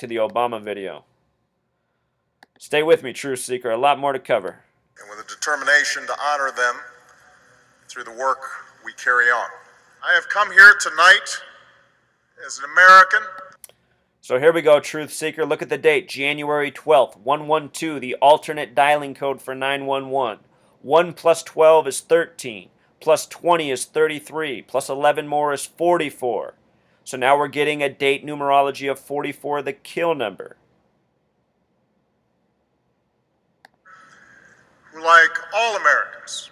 to the Obama video. Stay with me, Truth Seeker. A lot more to cover. And with a determination to honor them through the work we carry on. I have come here tonight as an American. So here we go, Truth Seeker. Look at the date, January 12th, 112, the alternate dialing code for 911. 1 plus 12 is 13, plus 20 is 33, plus 11 more is 44. So now we're getting a date numerology of 44, the kill number. Who, like all Americans,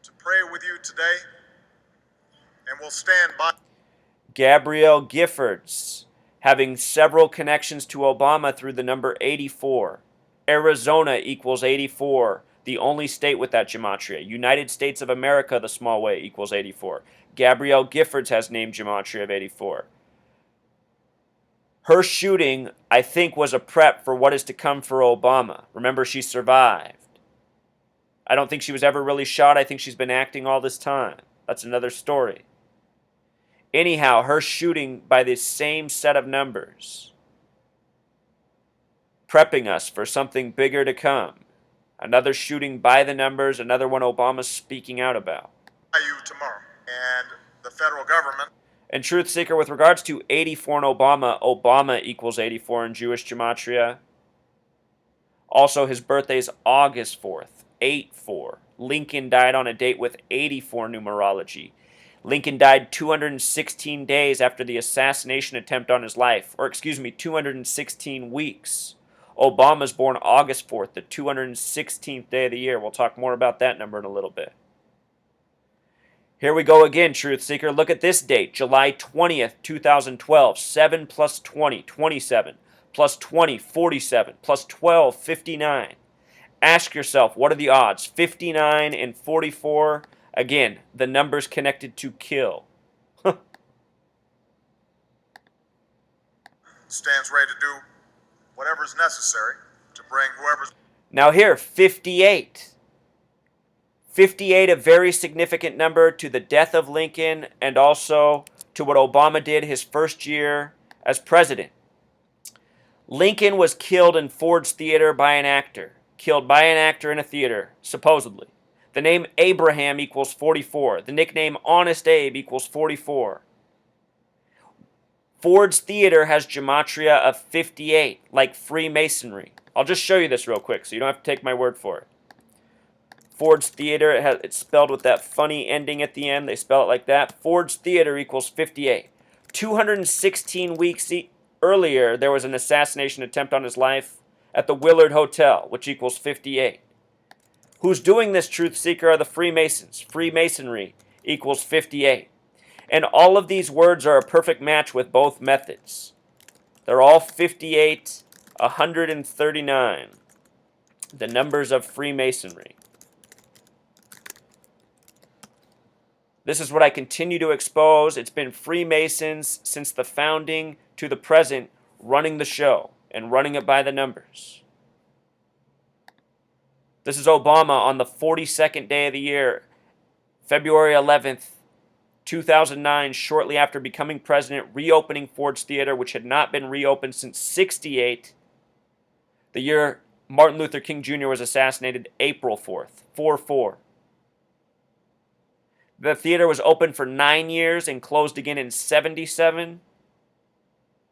to pray with you today and will stand by. Gabrielle Giffords, having several connections to Obama through the number 84. Arizona equals 84, the only state with that gematria. United States of America, the small way, equals 84. Gabrielle Giffords has named gematria of 84. Her shooting, I think, was a prep for what is to come for Obama. Remember, she survived. I don't think she was ever really shot. I think she's been acting all this time. That's another story. Anyhow, her shooting by this same set of numbers, prepping us for something bigger to come. Another shooting by the numbers, another one Obama's speaking out about. You tomorrow, and the federal government. And Truth Seeker, with regards to 84 in Obama, Obama equals 84 in Jewish gematria. Also, his birthday is August 4th, 8-4. Lincoln died on a date with 84 numerology. Lincoln died 216 days after the assassination attempt on his life, or 216 weeks. Obama's born August 4th, the 216th day of the year. We'll talk more about that number in a little bit. Here we go again, Truth Seeker. Look at this date, July 20th, 2012. 7 plus 20, 27. Plus 20, 47. Plus 12, 59. Ask yourself, what are the odds? 59 and 44. Again, the numbers connected to kill. Stands ready to do whatever is necessary to bring whoever's. Now here, 58. 58, a very significant number to the death of Lincoln and also to what Obama did his first year as president. Lincoln was killed in Ford's Theater by an actor. Killed by an actor in a theater, supposedly. The name Abraham equals 44. The nickname Honest Abe equals 44. Ford's Theater has gematria of 58, like Freemasonry. I'll just show you this real quick so you don't have to take my word for it. Ford's Theater, it's spelled with that funny ending at the end. They spell it like that. Ford's Theater equals 58. 216 weeks earlier, there was an assassination attempt on his life at the Willard Hotel, which equals 58. Who's doing this, Truth Seeker, are the Freemasons. Freemasonry equals 58. And all of these words are a perfect match with both methods. They're all 58, 139. The numbers of Freemasonry. This is what I continue to expose. It's been Freemasons since the founding to the present running the show and running it by the numbers. This is Obama on the 42nd day of the year, February 11th, 2009, shortly after becoming president, reopening Ford's Theater, which had not been reopened since '68, the year Martin Luther King Jr. was assassinated, April 4th, 4-4. The theater was open for 9 years and closed again in '77.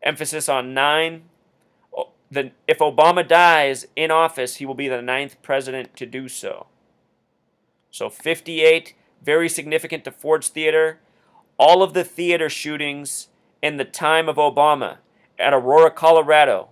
Emphasis on 9. If Obama dies in office, he will be the 9th president to do so. So 58, very significant to Ford's Theater. All of the theater shootings in the time of Obama at Aurora, Colorado,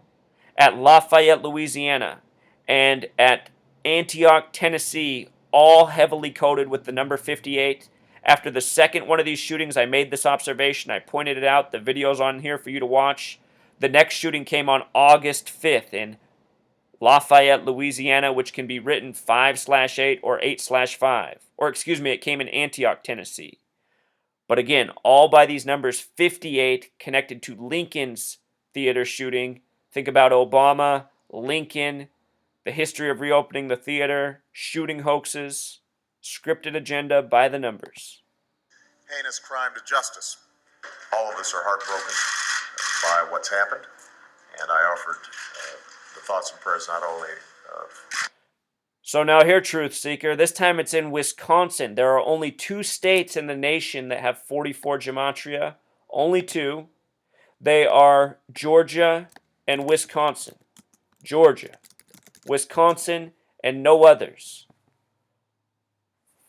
at Lafayette, Louisiana, and at Antioch, Tennessee, all heavily coded with the number 58. After the second one of these shootings, I made this observation. I pointed it out. The video's on here for you to watch. The next shooting came on August 5th in Lafayette, Louisiana, which can be written 5/8 or 8/5. Or it came in Antioch, Tennessee. But again, all by these numbers, 58 connected to Lincoln's theater shooting. Think about Obama, Lincoln, the history of reopening the theater, shooting hoaxes, scripted agenda by the numbers. Heinous crime to justice. All of us are heartbroken by what's happened. And I offered the thoughts and prayers not only of. So now here, Truth Seeker, this time it's in Wisconsin. There are only 2 states in the nation that have 44 gematria. Only 2. They are Georgia and Wisconsin. Georgia, Wisconsin, and no others.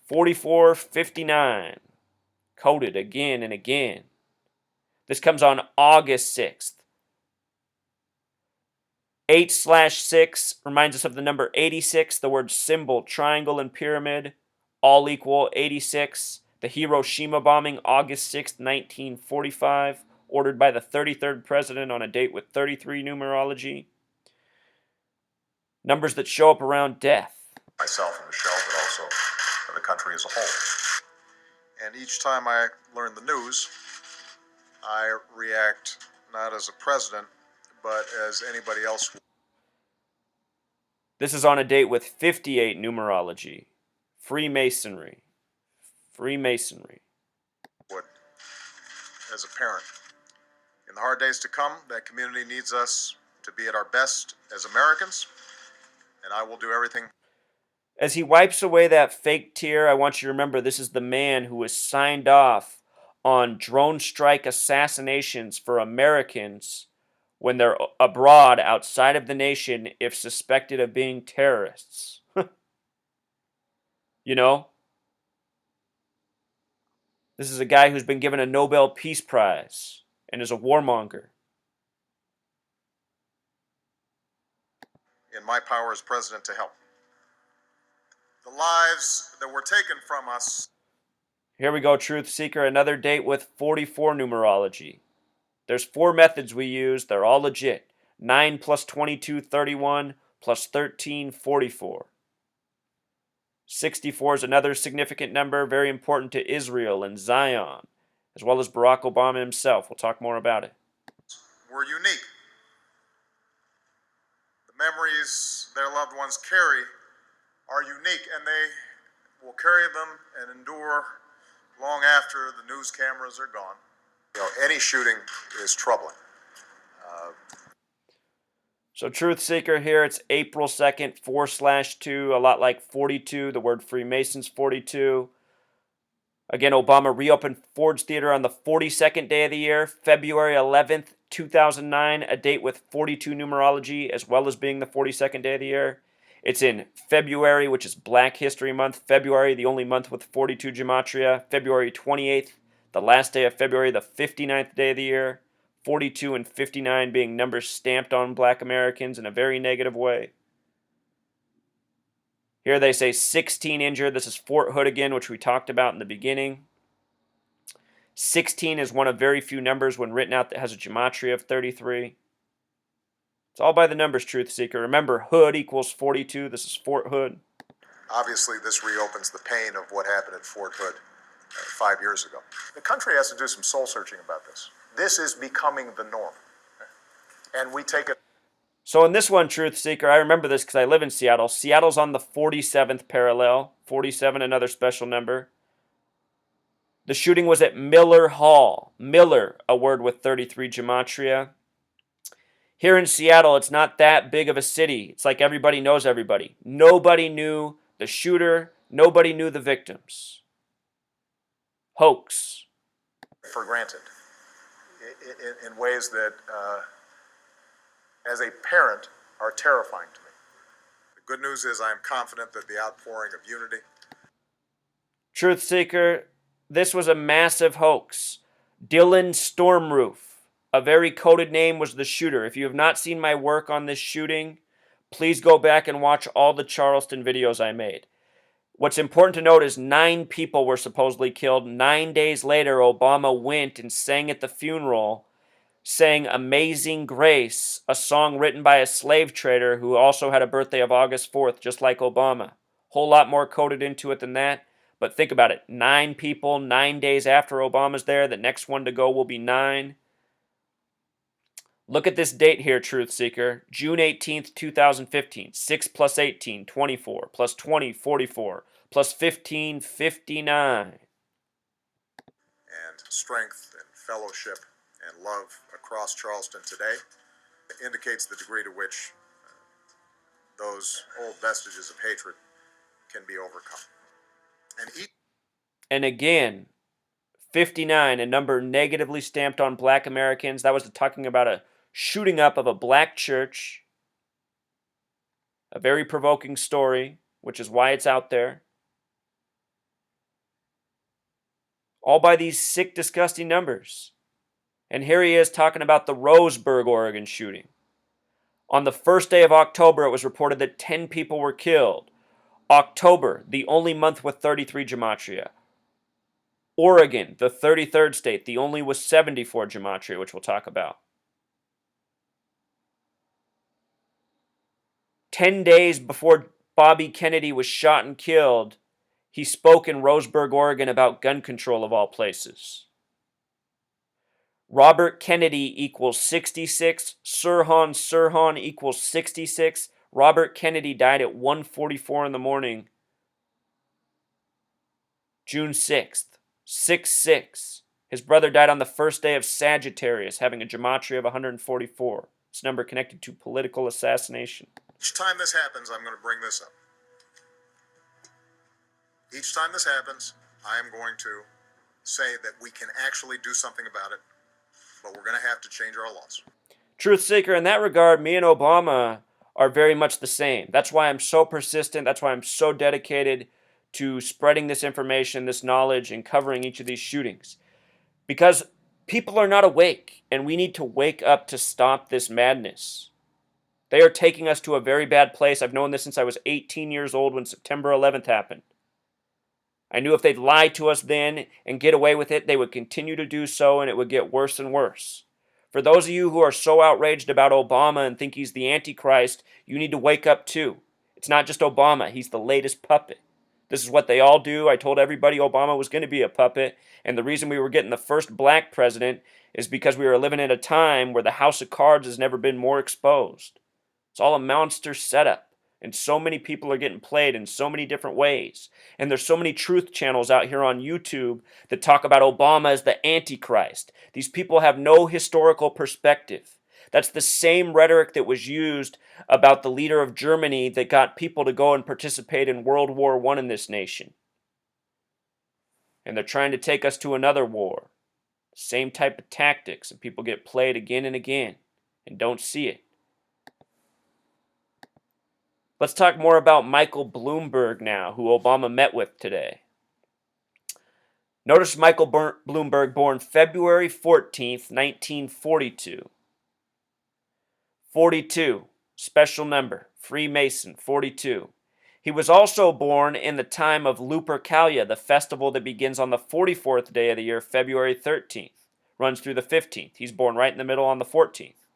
4459. Coded again and again. This comes on August 6th. 8/6 reminds us of the number 86, the word symbol, triangle, and pyramid, all equal 86. The Hiroshima bombing, August 6th, 1945, ordered by the 33rd president on a date with 33 numerology. Numbers that show up around death. Myself and Michelle, but also for the country as a whole. And each time I learn the news, I react not as a president, but as anybody else This is on a date with 58 numerology. Freemasonry. Freemasonry. would, as a parent. In the hard days to come, that community needs us to be at our best as Americans, and I will do everything. As he wipes away that fake tear, I want you to remember this is the man who was signed off on drone strike assassinations for Americans when they're abroad outside of the nation if suspected of being terrorists. You know? This is a guy who's been given a Nobel Peace Prize and is a warmonger. In my power as president to help. The lives that were taken from us. Here we go, Truth Seeker, another date with 44 numerology. There's 4 methods we use. They're all legit. 9 plus 22, 31, plus 13, 44. 64 is another significant number, very important to Israel and Zion, as well as Barack Obama himself. We'll talk more about it. Were unique. The memories their loved ones carry are unique, and they will carry them and endure long after the news cameras are gone. You know, any shooting is troubling. So Truth Seeker here, it's April 2nd, 4/2, a lot like 42, the word Freemasons 42. Again, Obama reopened Ford's Theater on the 42nd day of the year, February 11th, 2009, a date with 42 numerology, as well as being the 42nd day of the year. It's in February, which is Black History Month. February, the only month with 42 gematria. February 28th, the last day of February, the 59th day of the year. 42 and 59 being numbers stamped on black Americans in a very negative way. Here they say 16 injured. This is Fort Hood again, which we talked about in the beginning. 16 is one of very few numbers when written out that has a gematria of 33. It's all by the numbers, Truth Seeker. Remember, Hood equals 42. This is Fort Hood. Obviously, this reopens the pain of what happened at Fort Hood 5 years ago. The country has to do some soul searching about this. This is becoming the norm. And we take it. So in this one, Truth Seeker, I remember this because I live in Seattle. Seattle's on the 47th parallel. 47, another special number. The shooting was at Miller Hall. Miller, a word with 33 gematria. Here in Seattle, it's not that big of a city. It's like everybody knows everybody. Nobody knew the shooter. Nobody knew the victims. Hoax. For granted in ways that, as a parent, are terrifying to me. The good news is I am confident that the outpouring of unity. Truth Seeker, this was a massive hoax. Dylan Stormroof, a very coded name, was the shooter. If you have not seen my work on this shooting, please go back and watch all the Charleston videos I made. What's important to note is 9 people were supposedly killed. 9 days later, Obama went and sang at the funeral, sang Amazing Grace, a song written by a slave trader who also had a birthday of August 4th, just like Obama. Whole lot more coded into it than that. But think about it. 9 people, 9 days after Obama's there. The next one to go will be 9. Look at this date here, Truth Seeker. June 18th, 2015. 6 plus 18, 24. Plus 20, 44. Plus 15, 59. And strength and fellowship and love across Charleston today. indicates the degree to which those old vestiges of hatred can be overcome. And again, 59, a number negatively stamped on black Americans. That was talking about a shooting up of a black church. A very provoking story, which is why it's out there. All by these sick, disgusting numbers. And here he is talking about the Roseburg, Oregon shooting. On the first day of October, it was reported that 10 people were killed. October, the only month with 33 gematria. Oregon, the 33rd state, the only with 74 gematria, which we'll talk about. 10 days before Bobby Kennedy was shot and killed, he spoke in Roseburg, Oregon about gun control of all places. Robert Kennedy equals 66. Sirhan equals 66. Robert Kennedy died at 1:44 in the morning, June 6th. 6-6. His brother died on the first day of Sagittarius, having a gematria of 144. This number connected to political assassination. Each time this happens, I'm going to bring this up. Each time this happens, I am going to say that we can actually do something about it, but we're going to have to change our laws. Truth Seeker, in that regard, me and Obama are very much the same. That's why I'm so persistent. That's why I'm so dedicated to spreading this information, this knowledge, and covering each of these shootings. Because people are not awake, and we need to wake up to stop this madness. They are taking us to a very bad place. I've known this since I was 18 years old when September 11th happened. I knew if they'd lie to us then and get away with it, they would continue to do so, and it would get worse and worse. For those of you who are so outraged about Obama and think he's the Antichrist, you need to wake up too. It's not just Obama. He's the latest puppet. This is what they all do. I told everybody Obama was going to be a puppet, and the reason we were getting the first black president is because we were living in a time where the house of cards has never been more exposed. It's all a monster setup. And so many people are getting played in so many different ways. And there's so many truth channels out here on YouTube that talk about Obama as the Antichrist. These people have no historical perspective. That's the same rhetoric that was used about the leader of Germany that got people to go and participate in World War I in this nation. And they're trying to take us to another war. Same type of tactics, and people get played again and again and don't see it. Let's talk more about Michael Bloomberg now, who Obama met with today. Notice Michael Bloomberg, born February 14th, 1942. 42, special number, Freemason, 42. He was also born in the time of Lupercalia, the festival that begins on the 44th day of the year, February 13th, runs through the 15th. He's born right in the middle on the 14th.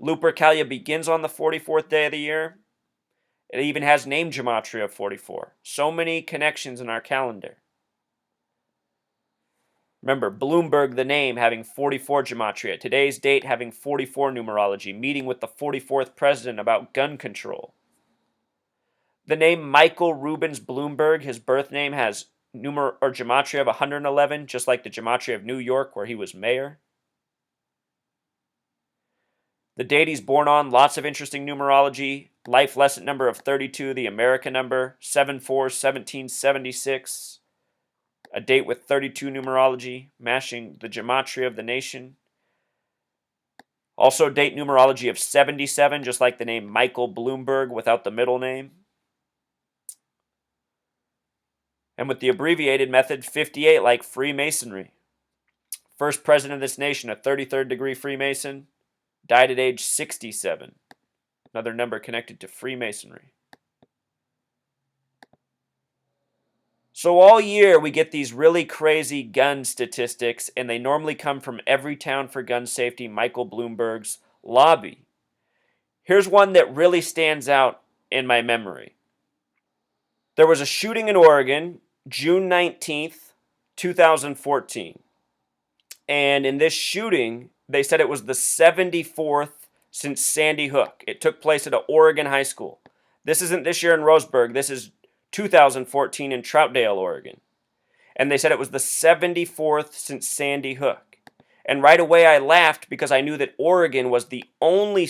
Lupercalia begins on the 44th day of the year. It even has name gematria of 44. So many connections in our calendar. Remember, Bloomberg, the name, having 44 gematria. Today's date having 44 numerology. Meeting with the 44th president about gun control. The name Michael Rubens Bloomberg, his birth name, has gematria of 111, just like the gematria of New York, where he was mayor. The date he's born on, lots of interesting numerology. Life lesson number of 32, the American number, 7/4/1776. A date with 32 numerology, matching the gematria of the nation. Also date numerology of 77, just like the name Michael Bloomberg without the middle name. And with the abbreviated method, 58, like Freemasonry. First president of this nation, a 33rd degree Freemason, died at age 67. Another number connected to Freemasonry. So all year we get these really crazy gun statistics, and they normally come from Everytown for Gun Safety, Michael Bloomberg's lobby. Here's one that really stands out in my memory. There was a shooting in Oregon, June 19th, 2014. And in this shooting, they said it was the 74th since Sandy Hook. It took place at an Oregon high school. This isn't this year in Roseburg. This is 2014 in Troutdale, Oregon. And they said it was the 74th since Sandy Hook. And right away I laughed because I knew that Oregon was the only